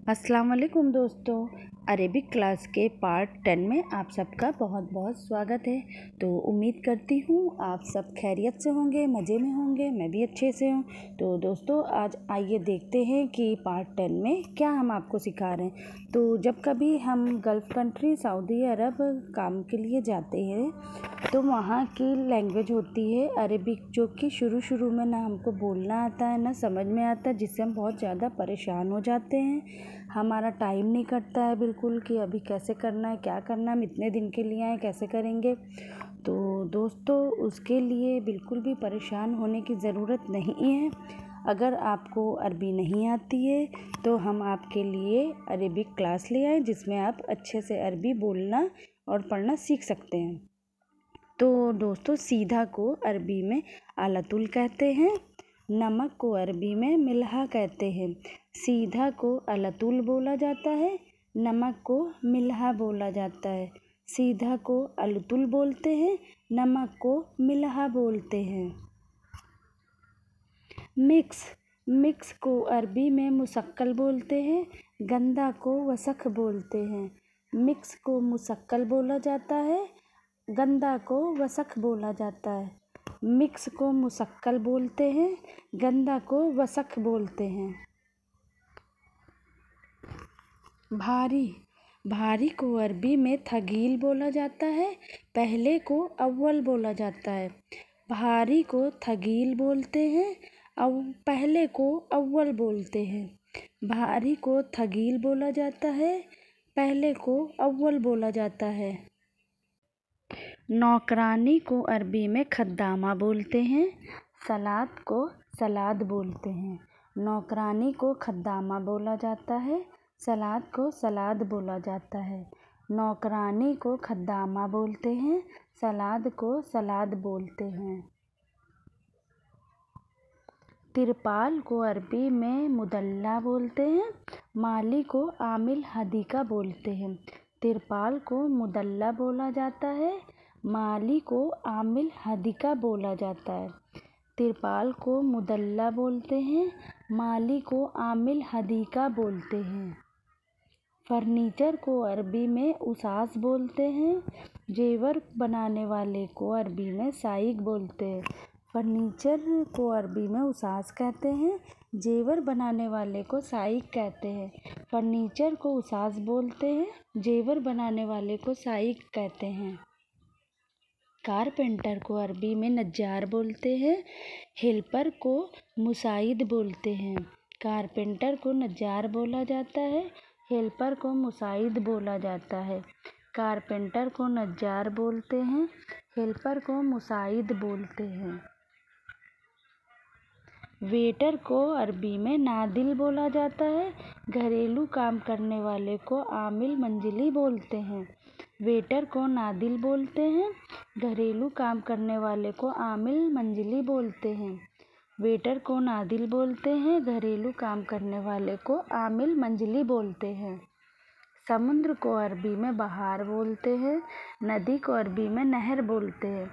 अस्सलाम वालेकुम दोस्तों, अरेबिक क्लास के पार्ट 10 में आप सबका बहुत बहुत स्वागत है। तो उम्मीद करती हूँ आप सब खैरियत से होंगे, मज़े में होंगे, मैं भी अच्छे से हूँ। तो दोस्तों आज आइए देखते हैं कि पार्ट 10 में क्या हम आपको सिखा रहे हैं। तो जब कभी हम गल्फ़ कंट्री सऊदी अरब काम के लिए जाते हैं तो वहाँ की लैंग्वेज होती है अरेबिक, जो कि शुरू में ना हमको बोलना आता है ना समझ में आता है, जिससे हम बहुत ज़्यादा परेशान हो जाते हैं। हमारा टाइम नहीं कटता है बिल्कुल कि अभी कैसे करना है, क्या करना है, हम इतने दिन के लिए आए कैसे करेंगे। तो दोस्तों उसके लिए बिल्कुल भी परेशान होने की ज़रूरत नहीं है। अगर आपको अरबी नहीं आती है तो हम आपके लिए अरेबिक क्लास ले आए जिसमें आप अच्छे से अरबी बोलना और पढ़ना सीख सकते हैं। तो दोस्तों सीधा को अरबी में आलतुल कहते हैं, नमक को अरबी में मिल्हा कहते हैं। सीधा को अलतुल बोला जाता है, नमक को मिल्हा बोला जाता है। सीधा को अलतुल बोलते हैं, नमक को मिल्हा बोलते हैं। मिक्स को अरबी में मुसक्कल बोलते हैं, गंदा को वसख बोलते हैं। मिक्स को मुसक्कल बोला जाता है, गंदा को वसख बोला जाता है। मिक्स को मुसक्कल बोलते हैं, गंदा को वसख बोलते हैं। भारी को अरबी में थगील बोला जाता है, पहले को अव्वल बोला जाता है। भारी को थगील बोलते हैं, पहले को अव्वल बोलते हैं। भारी को थगील बोला जाता है, पहले को अव्वल बोला जाता है। नौकरानी को अरबी में खद्दामा बोलते हैं, सलाद को सलाद बोलते हैं। नौकरानी को खद्दामा बोला जाता है, सलाद को सलाद बोला जाता है। नौकरानी को खद्दामा बोलते हैं, सलाद को सलाद बोलते हैं। तिरपाल को अरबी में मुदल्ला बोलते हैं, माली को आमिल हदीका बोलते हैं। तिरपाल को मुदल्ला बोला जाता है, माली को आमिल हदीका बोला जाता है। तिरपाल को मुदल्ला बोलते हैं, माली को आमिल हदीका बोलते हैं। फर्नीचर को अरबी में उसास बोलते हैं, जेवर बनाने वाले को अरबी में साइक बोलते हैं। फर्नीचर को अरबी में उसास कहते हैं, जेवर बनाने वाले को साइक कहते हैं। फर्नीचर को उसास बोलते हैं, जेवर बनाने वाले को साइक कहते हैं। कारपेंटर को अरबी में नज्जार बोलते हैं, हेल्पर को मुसाइद बोलते हैं। कारपेंटर को नज्जार बोला जाता है, हेल्पर को मुसाइद बोला जाता है। कारपेंटर को नज्जार बोलते हैं, हेल्पर को मुसाइद बोलते हैं। वेटर को अरबी में नादिल बोला जाता है, घरेलू काम करने वाले को आमिल मंजिली बोलते हैं। वेटर को नादिल बोलते हैं, घरेलू काम करने वाले को आमिल मंजिली बोलते हैं। वेटर को नादिल बोलते हैं, घरेलू काम करने वाले को आमिल मंजिली बोलते हैं। समुद्र को अरबी में बहार बोलते हैं, नदी को अरबी में नहर बोलते हैं।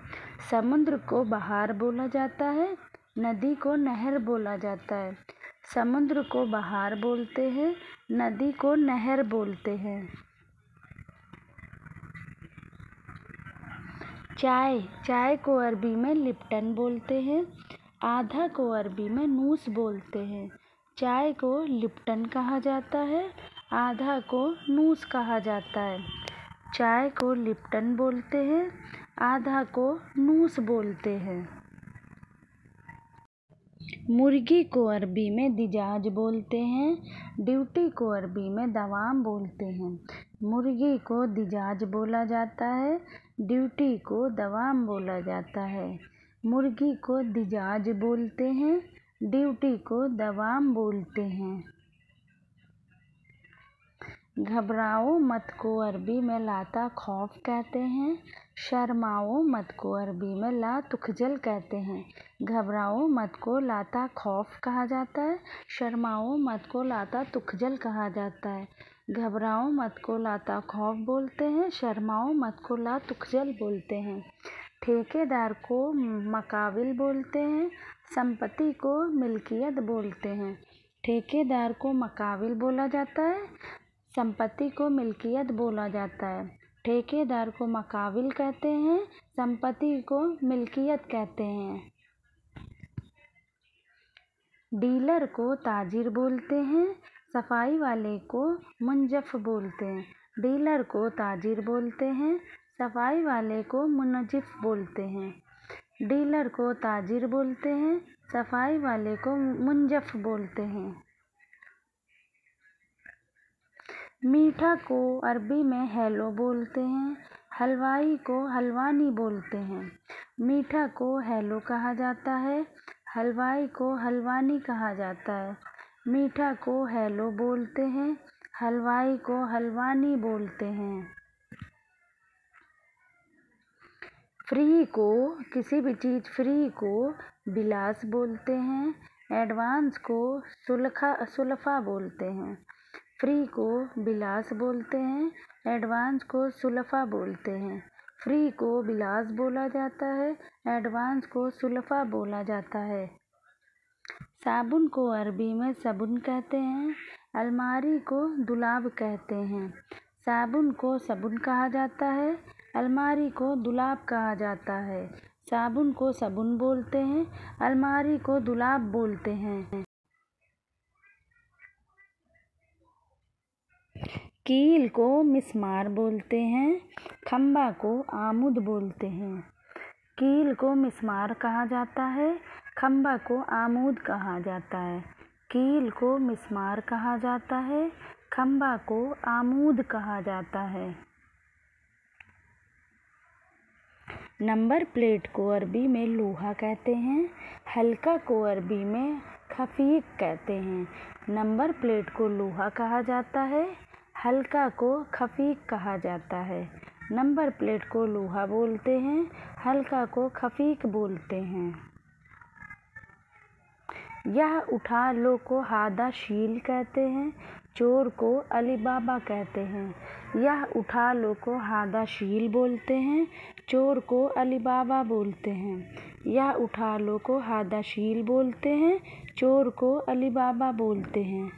समुद्र को बहार बोला जाता है, नदी को नहर बोला जाता है। समुद्र को बहार बोलते हैं, नदी को नहर बोलते हैं। चाय को अरबी में लिप्टन बोलते हैं, आधा को अरबी में नूस बोलते हैं। चाय को लिप्टन कहा जाता है, आधा को नूस कहा जाता है। चाय को लिप्टन बोलते हैं, आधा को नूस बोलते हैं। मुर्गी को अरबी में दिजाज बोलते हैं, ड्यूटी को अरबी में दवाम बोलते हैं। मुर्गी को दिजाज बोला जाता है, ड्यूटी को दवाम बोला जाता है। मुर्गी को दिजाज बोलते हैं, ड्यूटी को दवाम बोलते हैं। घबराओ मत को अरबी में लाता खौफ कहते हैं, शर्माओ मत को अरबी में ला तुखजल कहते हैं। घबराओ मत को लाता खौफ कहा जाता है, शर्माओ मत को लाता तुखजल कहा जाता है। घबराओ मत को लाता खौफ बोलते हैं, शर्माओ मत को ला तुखजल बोलते हैं। ठेकेदार को मकाविल बोलते हैं, संपत्ति को मिल्कियत बोलते हैं। ठेकेदार को मकाविल बोला जाता है। संपत्ति को मिल्कियत बोला जाता है। ठेकेदार को मकाविल कहते हैं, संपत्ति को मिल्कियत कहते हैं। डीलर को ताजिर बोलते हैं, सफाई वाले को मुंजफ बोलते हैं। डीलर को ताजिर बोलते हैं, सफाई वाले को मुनजिफ बोलते हैं। डीलर को ताजिर बोलते हैं, सफाई वाले को मुंजफ बोलते हैं। मीठा को अरबी में हेलो बोलते हैं, हलवाई को हलवानी बोलते हैं। मीठा को हेलो कहा जाता है, हलवाई को हलवानी कहा जाता है। मीठा को हेलो बोलते हैं, हलवाई को हलवानी बोलते हैं। फ्री को, किसी भी चीज़ फ्री को बिलास बोलते हैं। एडवांस को सुल्फा बोलते हैं। फ्री को बिलास बोलते हैं, एडवांस को सुल्फा बोलते हैं। फ्री को बिलास बोला जाता है, एडवांस को सुल्फा बोला जाता है। साबुन को अरबी में सबुन कहते हैं, अलमारी को दुलाब कहते हैं। साबुन को सबुन कहा जाता है, अलमारी को दुलाब कहा जाता है। साबुन को सबुन बोलते हैं, अलमारी को दुलाब बोलते हैं। कील को मिस्मार बोलते हैं, खम्बा को आमुद बोलते हैं। कील को मिस्मार कहा जाता है, खम्बा को आमुद कहा जाता है। कील को मिस्मार कहा जाता है, खम्बा को आमुद कहा जाता है। नंबर प्लेट को अरबी में लोहा कहते हैं, हल्का को अरबी में खफीक कहते हैं। नंबर प्लेट को लोहा कहा जाता है, हल्का को खफीक कहा जाता है। नंबर प्लेट को लोहा बोलते हैं, हल्का को खफीक बोलते हैं। यह उठा लो को हादा शील कहते हैं, चोर को अली बाबा कहते हैं। यह उठा लो को हादा शील बोलते हैं, चोर को अली बाबा बोलते हैं। यह उठा लो को हादा शील बोलते हैं, चोर को अली बाबा बोलते हैं।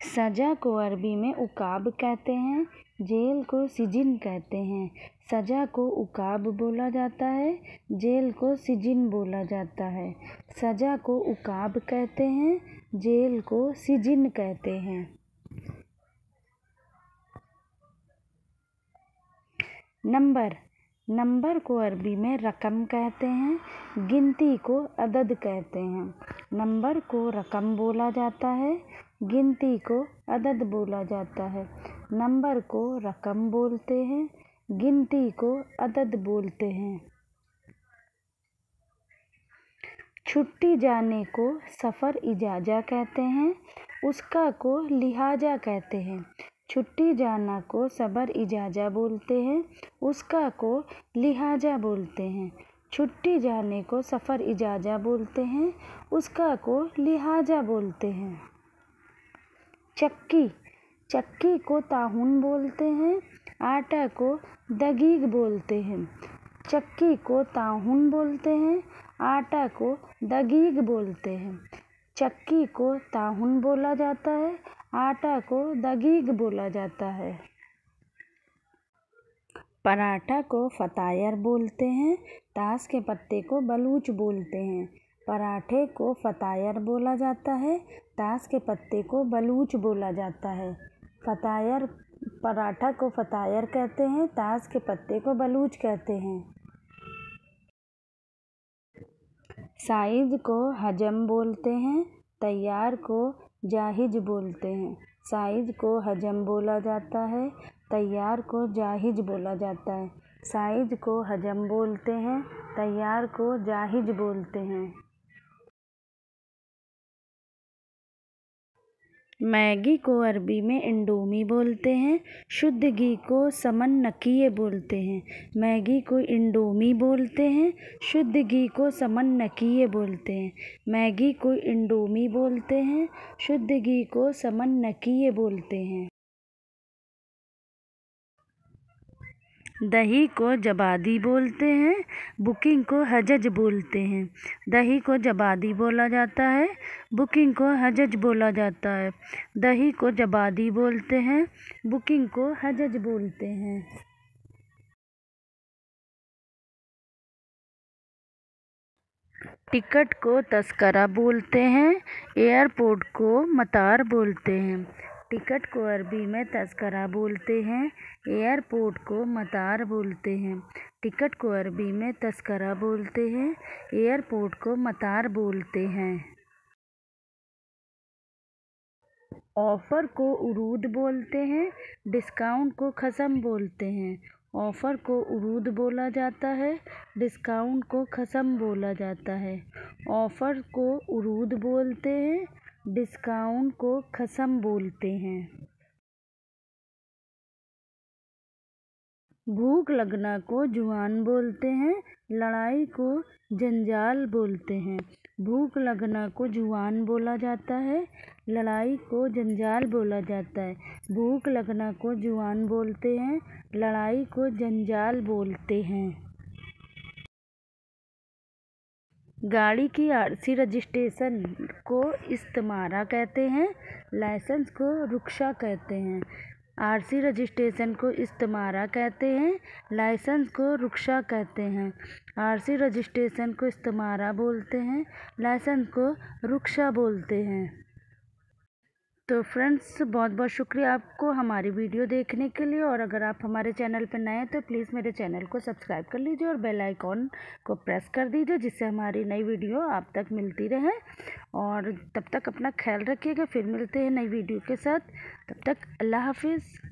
सजा को अरबी में उकाब कहते हैं, जेल को सिजिन कहते हैं। सजा को उकाब बोला जाता है, जेल को सिजिन बोला जाता है। सजा को उकाब कहते हैं, जेल को सिजिन कहते हैं। नंबर को अरबी में रकम कहते हैं, गिनती को अदद कहते हैं। नंबर को रकम बोला जाता है, गिनती को अदद बोला जाता है। नंबर को रकम बोलते हैं, गिनती को अदद बोलते हैं। छुट्टी जाने को सफ़र इजाज़ा कहते हैं, उसका को लिहाजा कहते हैं। छुट्टी जाना को सबर इजाज़ा बोलते हैं, उसका को लिहाजा बोलते हैं। छुट्टी जाने को सफ़र इजाज़ा बोलते हैं, उसका को लिहाजा बोलते हैं। चक्की को ताहुन बोलते हैं, आटा को दगीग बोलते हैं। चक्की को ताहुन बोलते हैं, आटा को दगीग बोलते हैं। चक्की को ताहुन बोला जाता है, आटा को दगीग बोला जाता है। पराठा को फतायर बोलते हैं, ताश के पत्ते को बलूच बोलते हैं। पराठे को फतायर बोला जाता है, ताश के पत्ते को बलूच बोला जाता है। पराठा को फतायर कहते हैं, ताश के पत्ते को बलूच कहते हैं। साइज को हजम बोलते हैं, तैयार को जाहिज बोलते हैं। साइज को हजम बोला जाता है, तैयार को जाहिज बोला जाता है। साइज को हजम बोलते हैं, तैयार को जाहिज बोलते हैं। मैगी को अरबी में इंडोमी बोलते हैं, शुद्ध घी को समन नकिये बोलते हैं। मैगी को इंडोमी बोलते हैं, शुद्ध घी को समन नकिये बोलते हैं। मैगी को इंडोमी बोलते हैं, शुद्ध घी को समन नकिये बोलते हैं। दही को जबादी बोलते हैं, बुकिंग को हजज बोलते हैं। दही को जबादी बोला जाता है, बुकिंग को हजज बोला जाता है। दही को जबादी बोलते हैं, बुकिंग को हजज बोलते हैं। टिकट को तस्करा बोलते हैं, एयरपोर्ट को मतार बोलते हैं। टिकट को अरबी में तस्करा बोलते हैं, एयरपोर्ट को मतार बोलते हैं। टिकट को अरबी में तस्करा बोलते हैं, एयरपोर्ट को मतार बोलते हैं। ऑफ़र को उरूद बोलते हैं, डिस्काउंट को खसम बोलते हैं। ऑफ़र को उरूद बोला जाता है, डिस्काउंट को खसम बोला जाता है। ऑफ़र को उरूद बोलते हैं, डिस्काउंट को खसम बोलते हैं। भूख लगना को जुआन बोलते हैं, लड़ाई को जंजाल बोलते हैं। भूख लगना को जुआन बोला जाता है, लड़ाई को जंजाल बोला जाता है। भूख लगना को जुआन बोलते हैं, लड़ाई को जंजाल बोलते हैं। गाड़ी की आरसी रजिस्ट्रेशन को इस्तिमारा कहते हैं, लाइसेंस को रुख्सा कहते हैं। आरसी रजिस्ट्रेशन को इस्तिमारा कहते हैं, लाइसेंस को रुख्सा कहते हैं। आरसी रजिस्ट्रेशन को इस्तिमारा बोलते हैं, लाइसेंस को रुख्सा बोलते हैं। तो फ्रेंड्स, बहुत बहुत शुक्रिया आपको हमारी वीडियो देखने के लिए। और अगर आप हमारे चैनल पर नए हैं तो प्लीज़ मेरे चैनल को सब्सक्राइब कर लीजिए और बेल आइकॉन को प्रेस कर दीजिए, जिससे हमारी नई वीडियो आप तक मिलती रहे। और तब तक अपना ख्याल रखिएगा, फिर मिलते हैं नई वीडियो के साथ। तब तक अल्लाह हाफिज़।